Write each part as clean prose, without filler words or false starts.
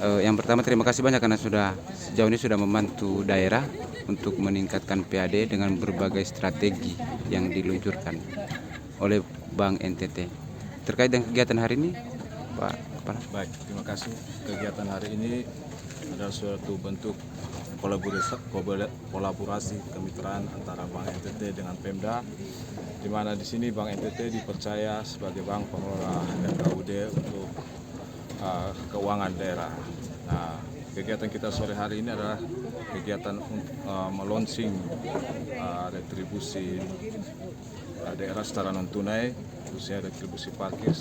Yang pertama terima kasih banyak karena sejauh ini sudah membantu daerah untuk meningkatkan PAD dengan berbagai strategi yang diluncurkan oleh Bank NTT. Terkait dengan kegiatan hari ini, Pak Kepala. Baik, terima kasih. Kegiatan hari ini adalah suatu bentuk kolaborasi kemitraan antara Bank NTT dengan Pemda, di mana di sini Bank NTT dipercaya sebagai bank pengelola FKUD untuk keuangan daerah. Nah, kegiatan kita sore hari ini adalah kegiatan meluncing retribusi daerah secara non tunai, khususnya retribusi parkir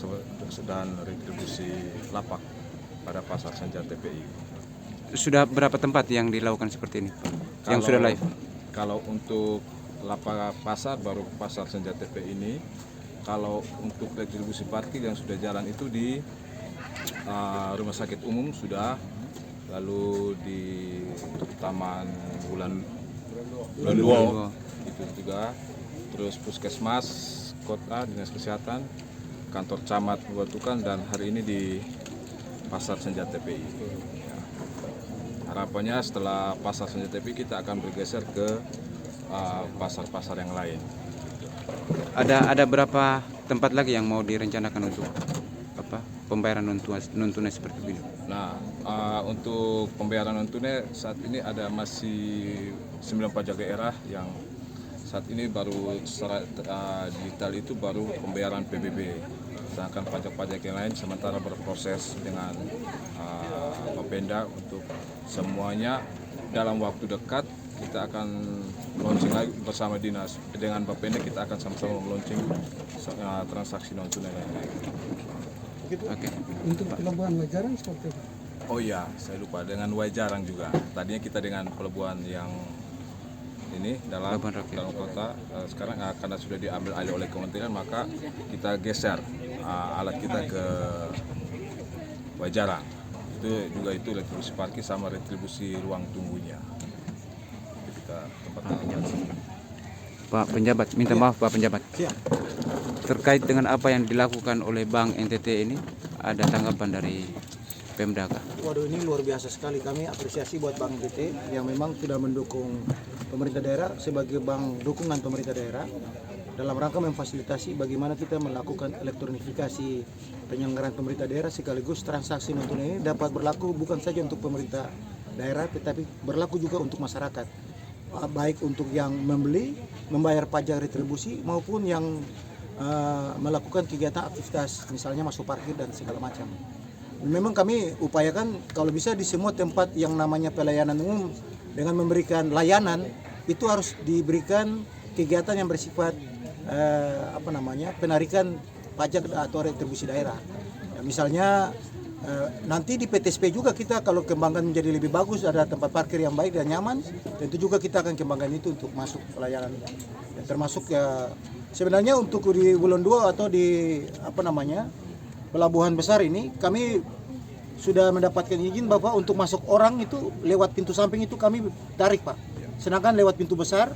dan retribusi lapak pada pasar Senja TPI. Sudah berapa tempat yang dilakukan seperti ini, Pak? Yang sudah live? Kalau untuk lapak pasar baru pasar Senja TPI ini. Kalau untuk retribusi parkir yang sudah jalan itu di rumah sakit umum sudah, lalu di Taman Bulan Duo itu juga, terus puskesmas kota, dinas kesehatan, kantor camat Batukan, dan hari ini di pasar Senja TPI. Ya. Harapannya setelah pasar Senja TPI kita akan bergeser ke pasar-pasar yang lain. Ada berapa tempat lagi yang mau direncanakan untuk pembayaran non tunai seperti ini? Nah, untuk pembayaran non tunai saat ini ada masih 9 pajak daerah yang saat ini baru secara digital itu baru pembayaran PBB. Sedangkan pajak-pajak yang lain sementara berproses dengan Bapenda untuk semuanya. Dalam waktu dekat kita akan launching lagi bersama dinas dengan Bapenda, kita akan sama-sama launching transaksi non tunai lain. Oke. Untuk pelabuhan Wajarang seperti apa? Oh iya, saya lupa dengan Wajarang juga. Tadinya kita dengan pelabuhan yang ini dalam kota, sekarang karena sudah diambil alih oleh kementerian, maka kita geser alat kita ke Wajarang. Itu retribusi parkir sama retribusi ruang tunggunya. Itu kita tempatkan. Pak Penjabat, minta maaf Pak Penjabat. Terkait dengan apa yang dilakukan oleh Bank NTT ini, ada tanggapan dari Pemda kah? Waduh, ini luar biasa sekali. Kami apresiasi buat Bank NTT yang memang sudah mendukung pemerintah daerah sebagai bank dukungan pemerintah daerah dalam rangka memfasilitasi bagaimana kita melakukan elektronifikasi penyelenggaraan pemerintah daerah, sekaligus transaksi non tunai ini dapat berlaku bukan saja untuk pemerintah daerah tetapi berlaku juga untuk masyarakat, baik untuk yang membeli, membayar pajak retribusi maupun yang melakukan kegiatan aktivitas misalnya masuk parkir dan segala macam. Memang kami upayakan kalau bisa di semua tempat yang namanya pelayanan umum dengan memberikan layanan itu harus diberikan kegiatan yang bersifat penarikan pajak atau retribusi daerah. Ya, misalnya nanti di PTSP juga kita kalau kembangkan menjadi lebih bagus, ada tempat parkir yang baik dan nyaman, tentu juga kita akan kembangkan itu untuk masuk pelayanan. Ya, termasuk ya sebenarnya untuk di Bulan 2 atau di pelabuhan besar ini kami sudah mendapatkan izin Bapak untuk masuk orang itu lewat pintu samping itu kami tarik Pak. Sedangkan lewat pintu besar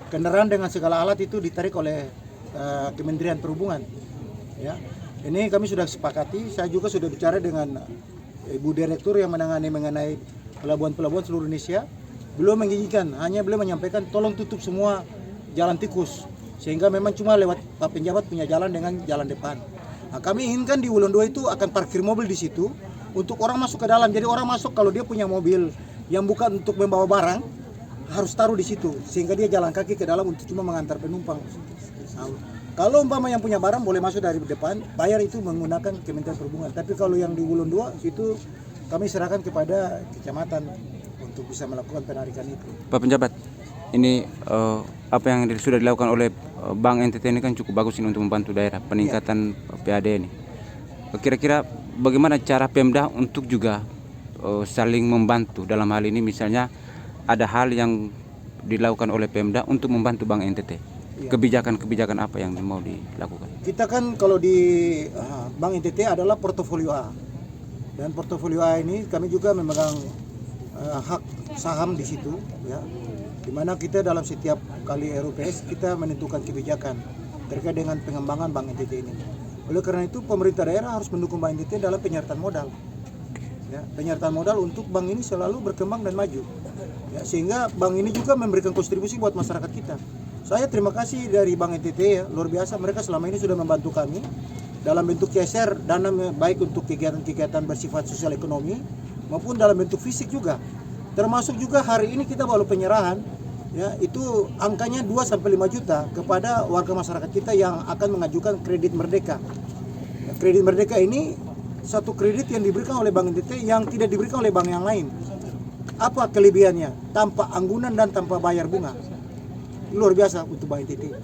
kendaraan dengan segala alat itu ditarik oleh Kementerian Perhubungan. Ya. Ini kami sudah sepakati, saya juga sudah bicara dengan Ibu Direktur yang mengenai pelabuhan-pelabuhan seluruh Indonesia. Belum mengizinkan, hanya beliau menyampaikan tolong tutup semua jalan tikus. Sehingga memang cuma lewat Pak Penjabat punya jalan dengan jalan depan. Nah, kami inginkan di Wulan 2 itu akan parkir mobil di situ untuk orang masuk ke dalam. Jadi orang masuk kalau dia punya mobil yang bukan untuk membawa barang harus taruh di situ sehingga dia jalan kaki ke dalam untuk cuma mengantar penumpang. Nah, kalau umpama yang punya barang boleh masuk dari depan, bayar itu menggunakan Kementerian Perhubungan. Tapi kalau yang di Wulan 2 itu kami serahkan kepada kecamatan untuk bisa melakukan penarikan itu. Pak Penjabat, ini apa yang sudah dilakukan oleh Bank NTT ini kan cukup bagus ini untuk membantu daerah peningkatan PAD ini. Kira-kira bagaimana cara Pemda untuk juga saling membantu dalam hal ini, misalnya ada hal yang dilakukan oleh Pemda untuk membantu Bank NTT. Kebijakan-kebijakan apa yang mau dilakukan? Kita kan kalau di Bank NTT adalah portofolio A. Dan portofolio A ini kami juga memegang hak saham di situ ya. Di mana kita dalam setiap kali RUPS kita menentukan kebijakan terkait dengan pengembangan Bank NTT ini. Oleh karena itu pemerintah daerah harus mendukung Bank NTT dalam penyertaan modal. ya, penyertaan modal untuk bank ini selalu berkembang dan maju. Ya, sehingga bank ini juga memberikan kontribusi buat masyarakat kita. Saya terima kasih dari Bank NTT ya, luar biasa mereka selama ini sudah membantu kami dalam bentuk CSR, dana baik untuk kegiatan-kegiatan bersifat sosial ekonomi maupun dalam bentuk fisik juga. Termasuk juga hari ini kita baru penyerahan ya, itu angkanya 2 sampai 5 juta kepada warga masyarakat kita yang akan mengajukan kredit merdeka. Ya, kredit merdeka ini satu kredit yang diberikan oleh Bank NTT yang tidak diberikan oleh bank yang lain. Apa kelebihannya? Tanpa anggunan dan tanpa bayar bunga. Luar biasa untuk Bank NTT.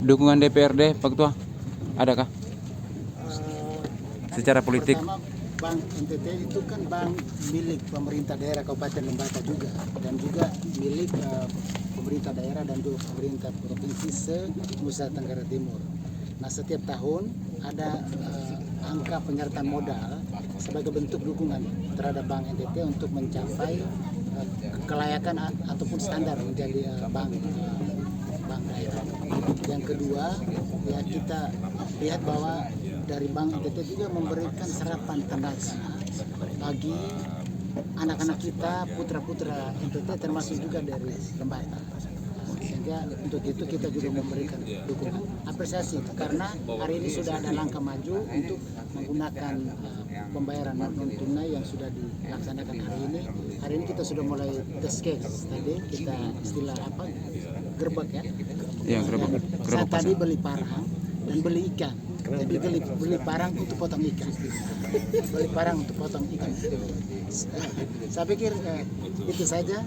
Dukungan DPRD Pak Ketua adakah secara politik? Pertama, Bank NTT itu kan bank milik pemerintah daerah Kabupaten Lembata juga, dan juga milik pemerintah daerah dan juga pemerintah provinsi se-Nusa Tenggara Timur. Nah, setiap tahun ada angka penyertaan modal sebagai bentuk dukungan terhadap Bank NTT untuk mencapai kelayakan ataupun standar menjadi bank daerah. Yang kedua, ya kita lihat bahwa dari Bank NTT juga memberikan serapan tenaga bagi anak-anak kita, putra-putra NTT termasuk juga dari Lembata. Sehingga untuk itu kita juga memberikan dukungan, apresiasi, karena hari ini sudah ada langkah maju untuk menggunakan pembayaran non tunai yang sudah dilaksanakan hari ini. Hari ini kita sudah mulai test case, tadi kita istilah apa, gerbek ya. Ya, gerbek Saya tadi pasar. beli parang dan beli ikan. Jadi beli parang untuk potong ikan. Beli parang untuk potong ikan. Saya pikir itu saja.